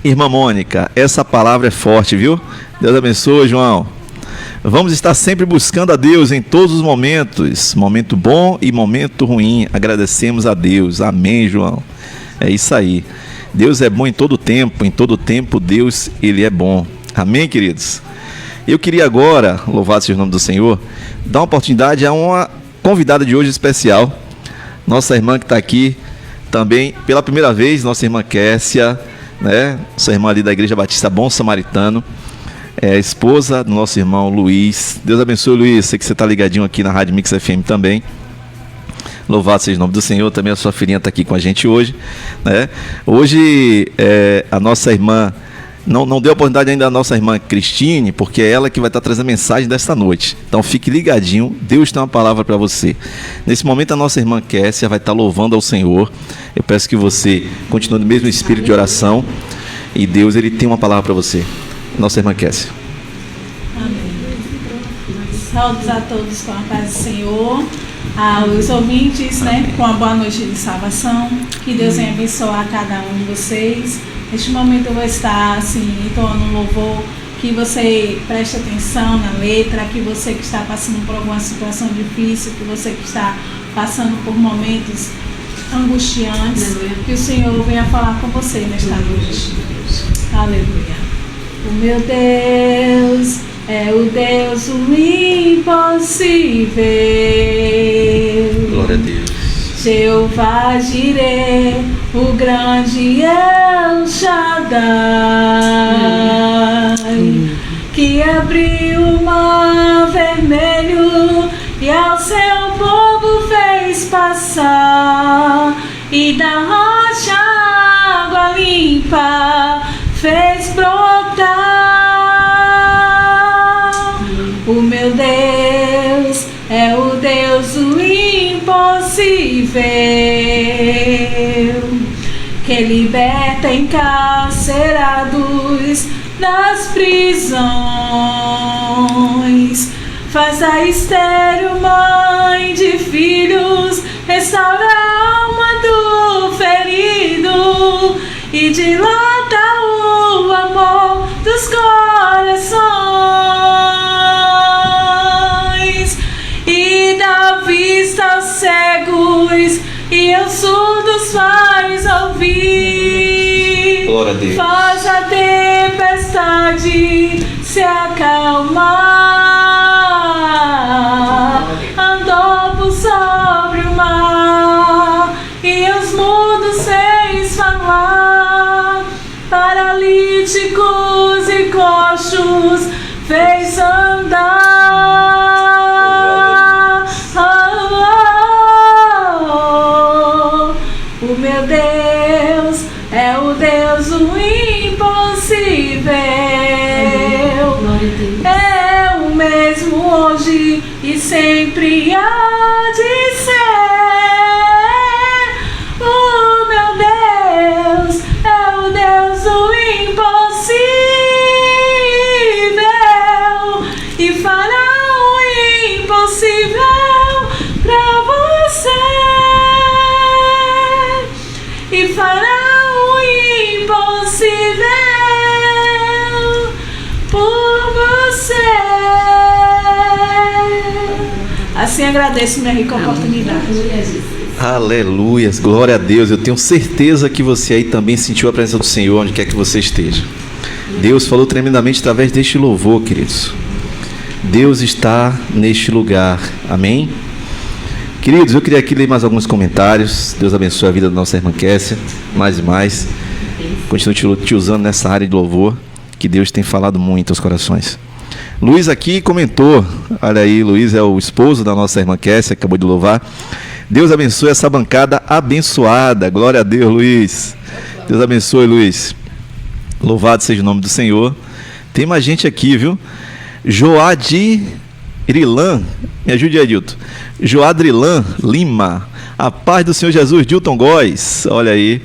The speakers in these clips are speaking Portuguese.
Irmã Mônica, essa palavra é forte, viu? Deus abençoe, João. Vamos estar sempre buscando a Deus em todos os momentos, momento bom e momento ruim. Agradecemos a Deus. Amém, João. É isso aí. Deus é bom em todo tempo Deus, Ele é bom. Amém, queridos? Eu queria agora, louvado seja o nome do Senhor, dar uma oportunidade a uma convidada de hoje especial, nossa irmã que está aqui também pela primeira vez, nossa irmã Kessia, né? Nossa irmã ali da Igreja Batista Bom Samaritano, esposa do nosso irmão Luiz. Deus abençoe, Luiz, sei que você está ligadinho aqui na Rádio Mix FM também. Louvado seja o nome do Senhor. Também a sua filhinha está aqui com a gente hoje, né? Hoje a nossa irmã não deu oportunidade ainda à nossa irmã Cristine, porque é ela que vai estar trazendo a mensagem desta noite. Então fique ligadinho, Deus tem uma palavra para você. Nesse momento a nossa irmã Kessia vai estar louvando ao Senhor. Eu peço que você continue no mesmo espírito de oração, e Deus, Ele tem uma palavra para você. Nossa irmã Kessia. Amém. Saúdos a todos com a paz do Senhor, aos ouvintes, né, com a boa noite de salvação. Que Deus venha abençoar cada um de vocês. Neste momento eu vou estar assim, entoando um louvor, que você preste atenção na letra, que você que está passando por alguma situação difícil, que você que está passando por momentos angustiantes, que o Senhor venha falar com você nesta noite. Aleluia. O meu Deus é o Deus do impossível. Glória a Deus. Jeová Jireh, o grande El Shaddai, que abriu o mar vermelho e ao seu povo fez passar, e da rocha água limpa fez brotar. O meu Deus é o Deus do impossível, que liberta encarcerados das prisões, faz a estéril mãe de filhos, restaura a alma do ferido e dilata o amor dos corações, e dá vista aos cegos e aos surdos faz ouvir. Glória a Deus. Faz a tempestade se acalmar, andou por sobre o mar e os mudos fez falar, paralíticos e coxos fez andar. O meu Deus é o Deus do impossível, é o mesmo hoje e sempre há de ser. O meu Deus é o Deus do impossível e fará o impossível pra você, e fará o impossível por você. Assim agradeço minha rica oportunidade. Aleluias, glória a Deus. Eu tenho certeza que você aí também sentiu a presença do Senhor onde quer que você esteja. Deus falou tremendamente através deste louvor, queridos. Deus está neste lugar, amém? Queridos, eu queria aqui ler mais alguns comentários. Deus abençoe a vida da nossa irmã Kessia, mais e mais. Continuo te usando nessa área de louvor, que Deus tem falado muito aos corações. Luiz aqui comentou, olha aí, Luiz é o esposo da nossa irmã Kessia, acabou de louvar. Deus abençoe essa bancada abençoada. Glória a Deus, Luiz. Deus abençoe, Luiz. Louvado seja o nome do Senhor. Tem mais gente aqui, viu? Joadrilan, me ajude aí, Dilton. Joadrilan Lima, a paz do Senhor Jesus. Dilton Góes, olha aí.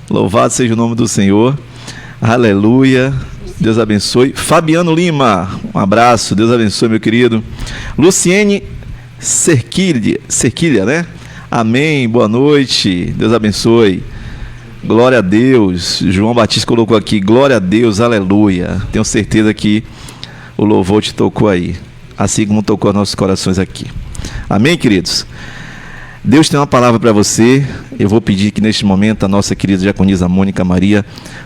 Louvado seja o nome do Senhor. Aleluia. Deus abençoe. Fabiano Lima, um abraço. Deus abençoe, meu querido. Luciene Cerquilha, né? Amém, boa noite. Deus abençoe. Glória a Deus. João Batista colocou aqui, glória a Deus, aleluia. Tenho certeza que o louvor te tocou aí, assim como tocou nossos corações aqui. Amém, queridos? Deus tem uma palavra para você. Eu vou pedir que neste momento a nossa querida diaconisa Mônica Maria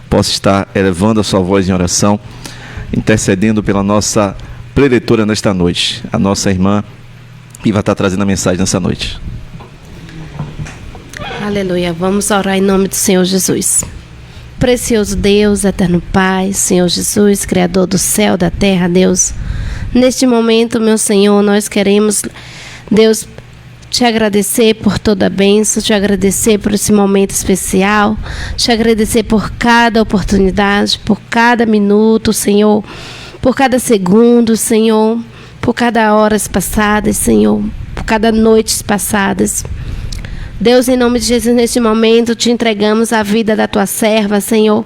possa estar elevando a sua voz em oração, intercedendo pela nossa preletora nesta noite, a nossa irmã, e vai estar trazendo a mensagem nessa noite. Aleluia, vamos orar em nome do Senhor Jesus. Precioso Deus, eterno Pai, Senhor Jesus, Criador do céu, da terra, Deus. Neste momento, meu Senhor, nós queremos, Deus, te agradecer por toda a bênção, te agradecer por esse momento especial, te agradecer por cada oportunidade, por cada minuto, Senhor, por cada segundo, Senhor, por cada horas passadas, Senhor, por cada noites passadas. Deus, em nome de Jesus, neste momento, te entregamos a vida da tua serva, Senhor.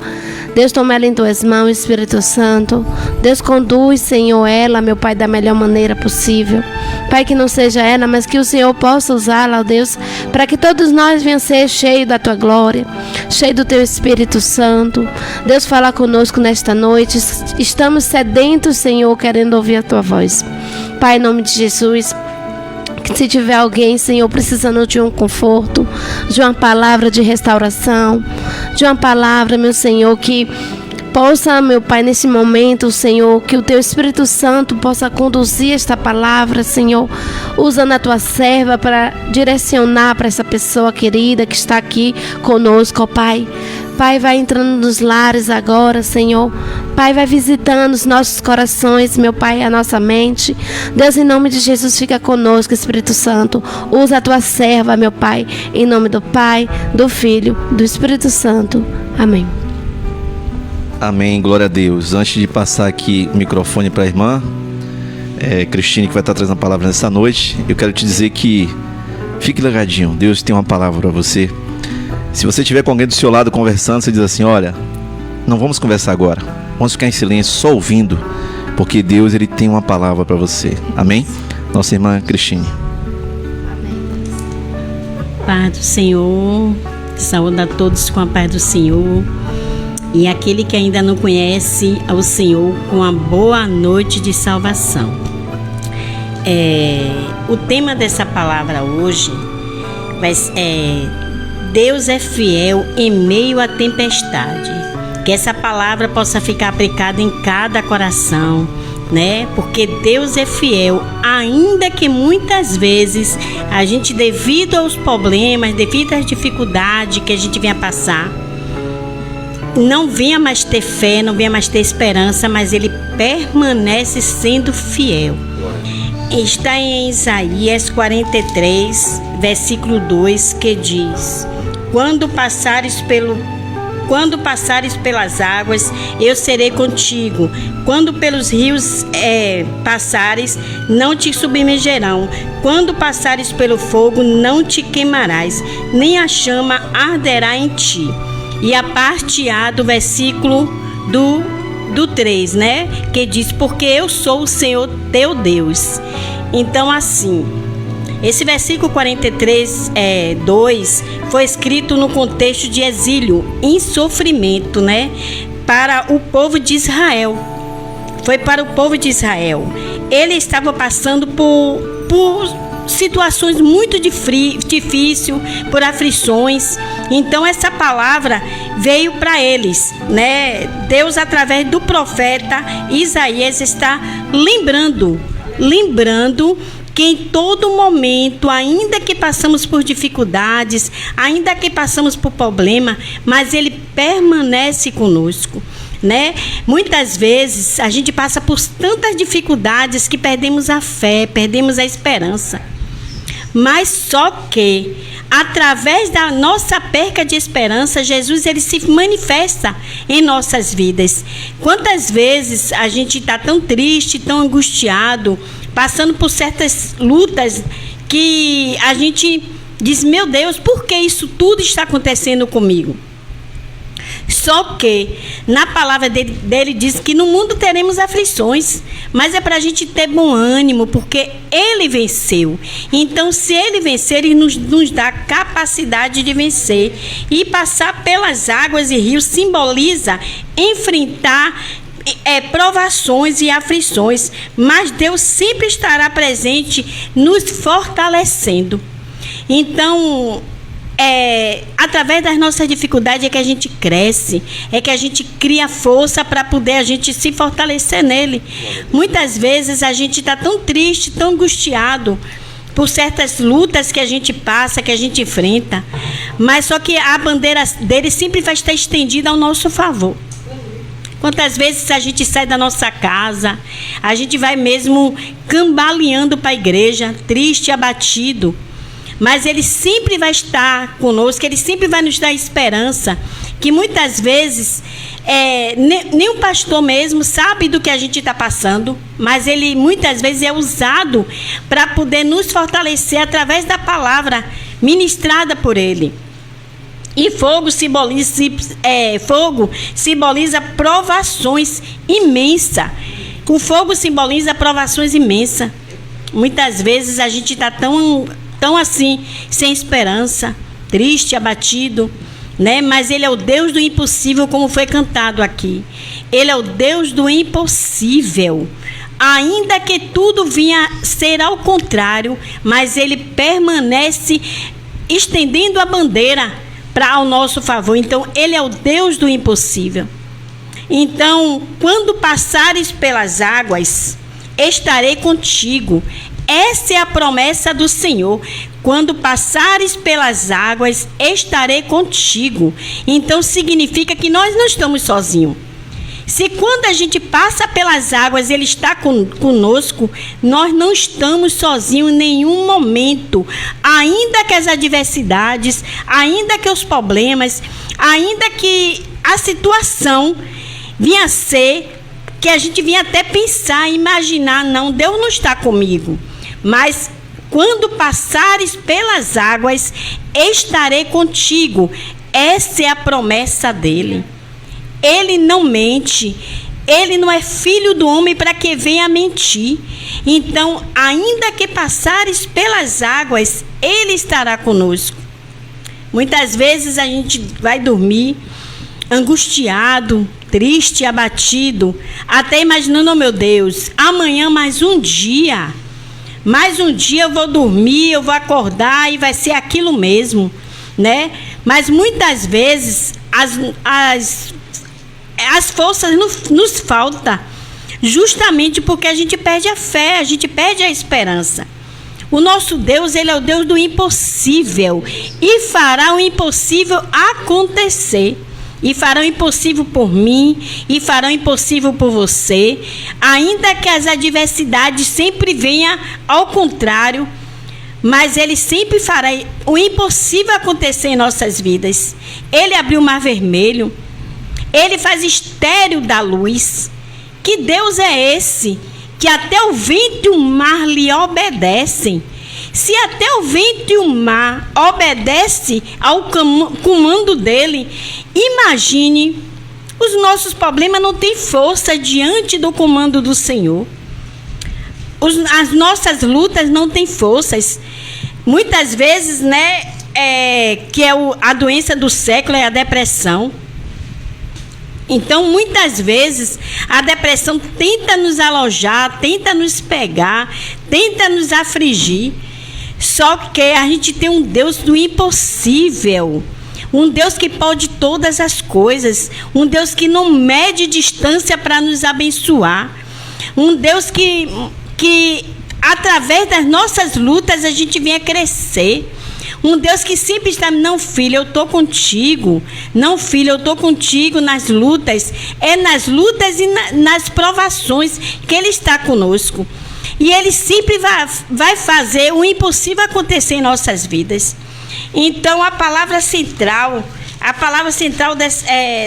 Deus, toma ela em tuas mãos, Espírito Santo. Deus, conduz, Senhor, ela, meu Pai, da melhor maneira possível. Pai, que não seja ela, mas que o Senhor possa usá-la, ó Deus, para que todos nós venhamos ser cheios da tua glória, cheios do teu Espírito Santo. Deus, fala conosco nesta noite. Estamos sedentos, Senhor, querendo ouvir a tua voz. Pai, em nome de Jesus, que se tiver alguém, Senhor, precisando de um conforto, de uma palavra de restauração, de uma palavra, meu Senhor, que possa, meu Pai, nesse momento, Senhor, que o Teu Espírito Santo possa conduzir esta palavra, Senhor, usando a Tua serva para direcionar para essa pessoa querida que está aqui conosco, ó Pai. Pai, vai entrando nos lares agora, Senhor. Pai, vai visitando os nossos corações, meu Pai, a nossa mente. Deus, em nome de Jesus, fica conosco, Espírito Santo. Usa a Tua serva, meu Pai, em nome do Pai, do Filho, do Espírito Santo. Amém. Amém, glória a Deus. Antes de passar aqui o microfone para a irmã Cristine, que vai estar trazendo a palavra nessa noite, eu quero te dizer que fique ligadinho, Deus tem uma palavra para você. Se você estiver com alguém do seu lado conversando, você diz assim, olha, não vamos conversar agora, vamos ficar em silêncio, só ouvindo, porque Deus, Ele tem uma palavra para você. Amém? Nossa irmã Cristine. Paz do Senhor, saúde a todos com a paz do Senhor. E aquele que ainda não conhece ao Senhor, com a boa noite de salvação. O tema dessa palavra hoje Deus é fiel em meio à tempestade. Que essa palavra possa ficar aplicada em cada coração, né? Porque Deus é fiel, ainda que muitas vezes a gente, devido aos problemas, devido às dificuldades que a gente venha passar, não venha mais ter fé, não venha mais ter esperança, mas Ele permanece sendo fiel. Está em Isaías 43, versículo 2, que diz: Quando passares pelas águas, eu serei contigo. Quando pelos rios passares, não te submergerão. Quando passares pelo fogo, não te queimarás, nem a chama arderá em ti. E a parte A do versículo do 3, né? Que diz, porque eu sou o Senhor teu Deus. Então, assim, esse versículo 43, 2, foi escrito no contexto de exílio, em sofrimento, né? Para o povo de Israel. Foi para o povo de Israel. Ele estava passando por situações muito difíceis, por aflições. Então essa palavra veio para eles, né? Deus, através do profeta Isaías, está lembrando que em todo momento, ainda que passamos por dificuldades, ainda que passamos por problema, mas Ele permanece conosco, né? Muitas vezes a gente passa por tantas dificuldades que perdemos a fé, perdemos a esperança. Mas só que, através da nossa perca de esperança, Jesus, Ele se manifesta em nossas vidas. Quantas vezes a gente está tão triste, tão angustiado, passando por certas lutas, que a gente diz, meu Deus, por que isso tudo está acontecendo comigo? Só que na palavra dele diz que no mundo teremos aflições, mas é para a gente ter bom ânimo, porque ele venceu. Então, se ele vencer, ele nos dá capacidade de vencer. E passar pelas águas e rios simboliza enfrentar provações e aflições, mas Deus sempre estará presente, nos fortalecendo. Então, através das nossas dificuldades é que a gente cresce, é que a gente cria força para poder a gente se fortalecer nele. Muitas vezes a gente está tão triste, tão angustiado por certas lutas que a gente passa, que a gente enfrenta, mas só que a bandeira dele sempre vai estar estendida ao nosso favor. Quantas vezes a gente sai da nossa casa, a gente vai mesmo cambaleando para a igreja, triste, abatido, mas ele sempre vai estar conosco, ele sempre vai nos dar esperança, que muitas vezes nem o pastor mesmo sabe do que a gente está passando, mas ele muitas vezes é usado para poder nos fortalecer através da palavra ministrada por ele. E fogo simboliza provações imensas. O fogo simboliza provações imensas. Muitas vezes a gente está tão assim, sem esperança, triste, abatido, né? Mas ele é o Deus do impossível, como foi cantado aqui. Ele é o Deus do impossível. Ainda que tudo vinha ser ao contrário, mas ele permanece estendendo a bandeira ao nosso favor. Então, ele é o Deus do impossível. Então, quando passares pelas águas, estarei contigo. Essa é a promessa do Senhor. Quando passares pelas águas, estarei contigo. Então, significa que nós não estamos sozinhos. Se quando a gente passa pelas águas, ele está conosco, nós não estamos sozinhos em nenhum momento. Ainda que as adversidades, ainda que os problemas, ainda que a situação vinha a ser, que a gente vinha até pensar, imaginar, não, Deus não está comigo. Mas quando passares pelas águas, estarei contigo. Essa é a promessa dele. Ele não mente, ele não é filho do homem para que venha mentir. Então, ainda que passares pelas águas, ele estará conosco. Muitas vezes a gente vai dormir angustiado, triste, abatido, até imaginando, oh meu Deus, amanhã mais um dia eu vou dormir, eu vou acordar e vai ser aquilo mesmo, né? Mas muitas vezes as forças nos faltam, justamente porque a gente perde a fé, a gente perde a esperança. O nosso Deus, ele é o Deus do impossível e fará o impossível acontecer. E fará o impossível por mim, e fará o impossível por você, ainda que as adversidades sempre venham ao contrário, mas ele sempre fará o impossível acontecer em nossas vidas. Ele abriu o mar vermelho, ele faz estéril da luz. Que Deus é esse? Que até o vento e o mar lhe obedecem. Se até o vento e o mar obedecem ao comando dele, imagine, os nossos problemas não têm força diante do comando do Senhor. As nossas lutas não têm forças. Muitas vezes, né, que é a doença do século, é a depressão. Então, muitas vezes, a depressão tenta nos alojar, tenta nos pegar, tenta nos afligir. Só que a gente tem um Deus do impossível, um Deus que pode todas as coisas, um Deus que não mede distância para nos abençoar, um Deus que através das nossas lutas a gente venha crescer. Um Deus que sempre está, não filho, eu estou contigo. Não filho, eu estou contigo nas lutas. É nas lutas e nas provações que ele está conosco. E ele sempre vai fazer o impossível acontecer em nossas vidas. Então, a palavra central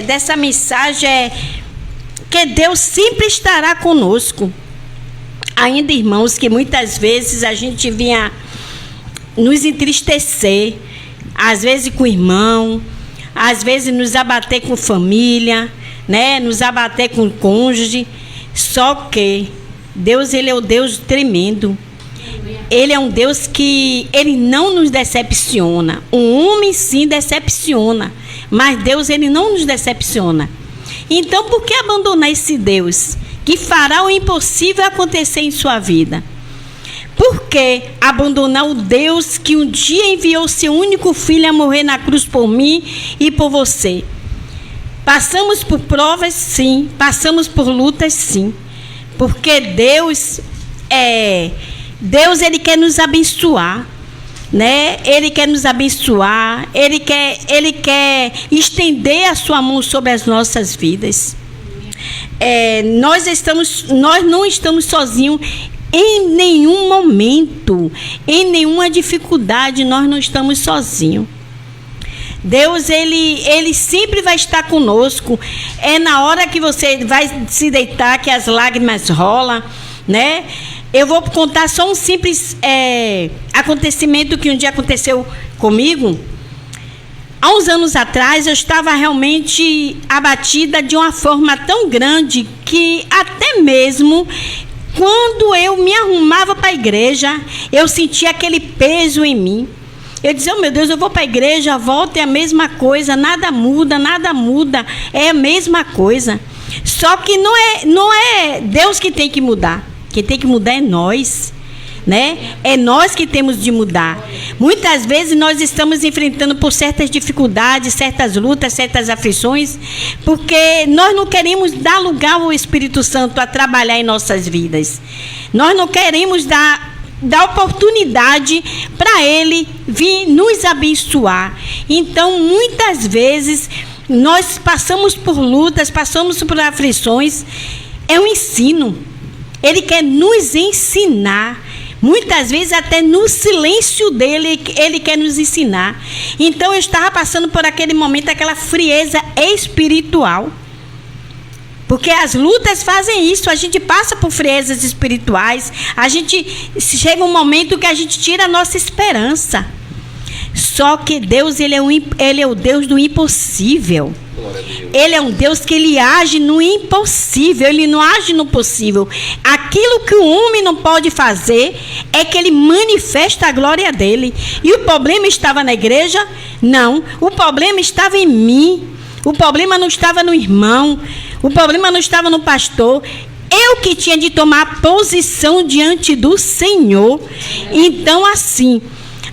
dessa mensagem é que Deus sempre estará conosco. Ainda, irmãos, que muitas vezes a gente vinha nos entristecer, às vezes com o irmão, às vezes nos abater com família, né? Nos abater com cônjuge. Só que Deus, ele é o Deus tremendo. Ele é um Deus que ele não nos decepciona. O homem sim decepciona, mas Deus, ele não nos decepciona. Então, por que abandonar esse Deus que fará o impossível acontecer em sua vida? Por que abandonar o Deus que um dia enviou seu único filho a morrer na cruz por mim e por você? Passamos por provas, sim. Passamos por lutas, sim. Porque Deus, ele quer nos abençoar, né? Ele quer nos abençoar. Ele quer estender a sua mão sobre as nossas vidas. Nós não estamos sozinhos. Em nenhum momento, em nenhuma dificuldade, nós não estamos sozinhos. Deus, ele sempre vai estar conosco. É na hora que você vai se deitar que as lágrimas rolam, né? Eu vou contar só um simples acontecimento que um dia aconteceu comigo. Há uns anos atrás, eu estava realmente abatida de uma forma tão grande que até mesmo quando eu me arrumava para a igreja, eu sentia aquele peso em mim. Eu dizia, oh, meu Deus, eu vou para a igreja, volto, é a mesma coisa, nada muda, é a mesma coisa. Só que não é Deus que tem que mudar. Quem tem que mudar é nós, né? É nós que temos de mudar. Muitas vezes nós estamos enfrentando por certas dificuldades, certas lutas, certas aflições, porque nós não queremos dar lugar ao Espírito Santo a trabalhar em nossas vidas. Nós não queremos dar oportunidade para Ele vir nos abençoar. Então, muitas vezes, nós passamos por lutas, passamos por aflições. É um ensino. Ele quer nos ensinar. Muitas vezes, até no silêncio dele, Ele quer nos ensinar. Então, eu estava passando por aquele momento, aquela frieza espiritual. Porque as lutas fazem isso, a gente passa por friezas espirituais, chega um momento que a gente tira a nossa esperança. Só que Deus, ele é o Deus do impossível. Ele é um Deus que ele age no impossível, ele não age no possível. Aquilo que o homem não pode fazer é que ele manifesta a glória dele. E o problema estava na igreja? Não, o problema estava em mim. O problema não estava no irmão, o problema não estava no pastor. Eu que tinha de tomar posição diante do Senhor. Então, assim,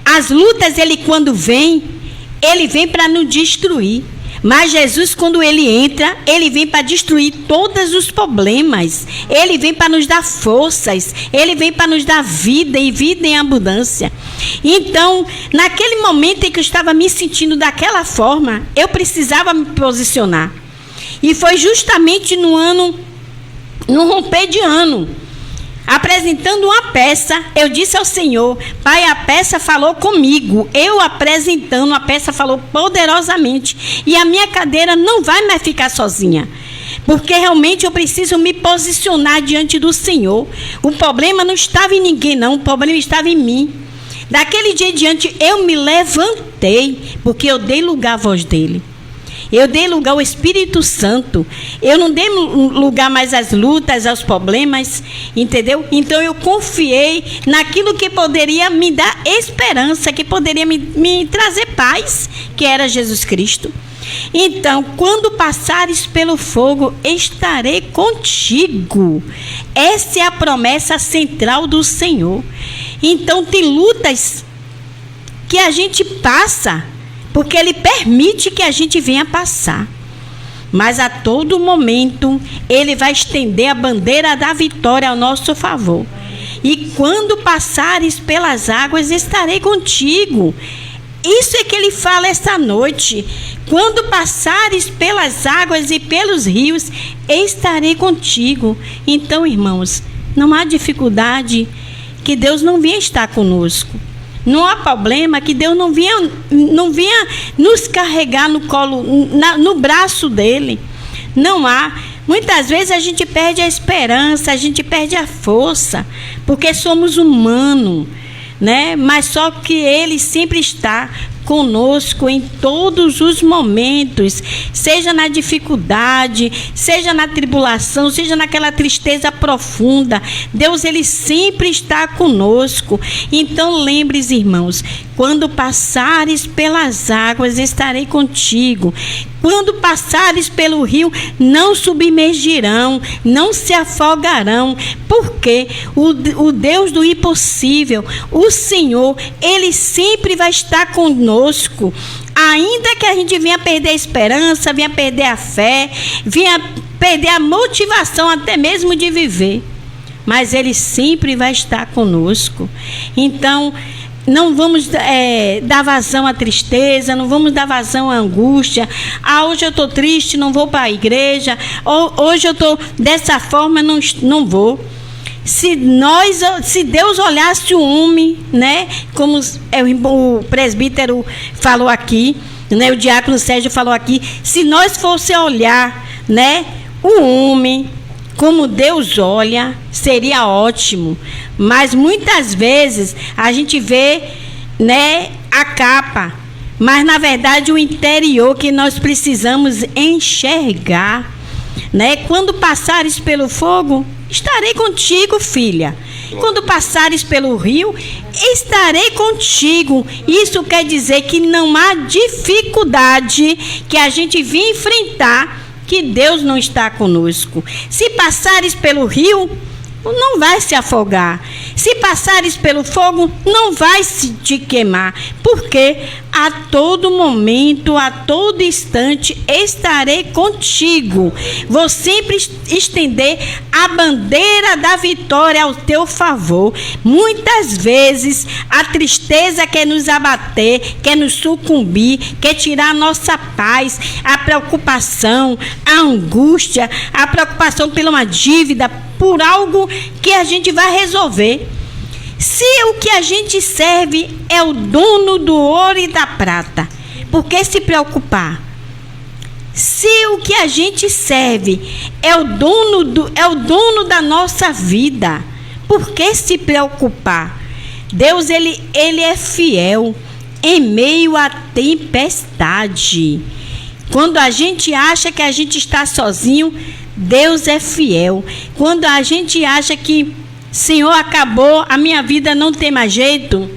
as lutas, quando vem, ele vem para nos destruir. Mas Jesus, quando ele entra, ele vem para destruir todos os problemas. Ele vem para nos dar forças. Ele vem para nos dar vida e vida em abundância. Então, naquele momento em que eu estava me sentindo daquela forma, eu precisava me posicionar. E foi justamente no romper de ano, apresentando uma peça, eu disse ao Senhor, Pai, a peça falou comigo, eu apresentando, a peça falou poderosamente, e a minha cadeira não vai mais ficar sozinha, porque realmente eu preciso me posicionar diante do Senhor. O problema não estava em ninguém não, o problema estava em mim. Daquele dia em diante eu me levantei, porque eu dei lugar à voz dele. Eu dei lugar ao Espírito Santo. Eu não dei lugar mais às lutas, aos problemas, entendeu? Então eu confiei naquilo que poderia me dar esperança, que poderia me trazer paz, que era Jesus Cristo. Então, quando passares pelo fogo, estarei contigo. Essa é a promessa central do Senhor. Então, tem lutas que a gente passa, porque Ele permite que a gente venha passar. Mas a todo momento, Ele vai estender a bandeira da vitória ao nosso favor. E quando passares pelas águas, estarei contigo. Isso é que Ele fala esta noite. Quando passares pelas águas e pelos rios, estarei contigo. Então, irmãos, não há dificuldade que Deus não venha estar conosco. Não há problema que Deus não venha nos carregar no colo, no braço dele. Não há. Muitas vezes a gente perde a esperança, a gente perde a força, porque somos humanos, né? Mas só que Ele sempre está conosco em todos os momentos, seja na dificuldade, seja na tribulação, seja naquela tristeza profunda. Deus, Ele sempre está conosco. Então lembre-se, irmãos, quando passares pelas águas, estarei contigo. Quando passares pelo rio, não submergirão, não se afogarão, porque o Deus do impossível, o Senhor, Ele sempre vai estar conosco. Ainda que a gente venha perder a esperança, venha perder a fé, venha perder a motivação até mesmo de viver, mas Ele sempre vai estar conosco. Então, não vamos dar vazão à tristeza, não vamos dar vazão à angústia. Hoje eu estou triste, não vou para a igreja. Hoje eu estou dessa forma, não vou. Se Deus olhasse o homem, né, como o presbítero falou aqui, né, o diácono Sérgio falou aqui, se nós fosse olhar, né, o homem como Deus olha, seria ótimo. Mas muitas vezes a gente vê, né, a capa, mas na verdade o interior que nós precisamos enxergar, né? Quando passares pelo fogo, estarei contigo, filha. Quando passares pelo rio, estarei contigo. Isso quer dizer que não há dificuldade que a gente venha enfrentar que Deus não está conosco. Se passares pelo rio, não vai se afogar. Se passares pelo fogo, não vai se te queimar, porque a todo momento, a todo instante, estarei contigo. Vou sempre estender a bandeira da vitória ao teu favor. Muitas vezes a tristeza quer nos abater, quer nos sucumbir, quer tirar a nossa paz, a preocupação, a angústia, a preocupação por uma dívida, por algo que a gente vai resolver. Se o que a gente serve é o dono do ouro e da prata, por que se preocupar? Se o que a gente serve é o dono da nossa vida, por que se preocupar? Deus, ele é fiel em meio à tempestade. Quando a gente acha que a gente está sozinho, Deus é fiel. Quando a gente acha que, Senhor, acabou, a minha vida não tem mais jeito,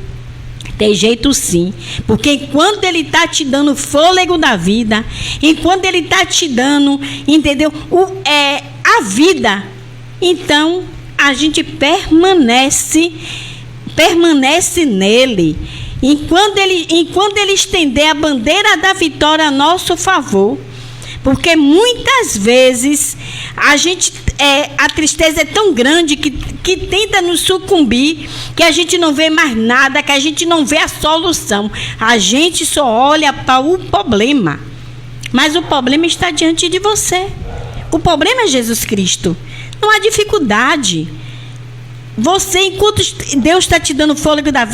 tem jeito sim. Porque enquanto Ele está te dando o fôlego da vida, enquanto Ele está te dando, entendeu, a vida, então a gente permanece nele. Enquanto ele estender a bandeira da vitória a nosso favor. Porque muitas vezes a tristeza é tão grande que tenta nos sucumbir, que a gente não vê mais nada, que a gente não vê a solução. A gente só olha para o problema. Mas o problema está diante de você. O problema é Jesus Cristo. Não há dificuldade. Você, enquanto Deus está te dando fôlego da vida,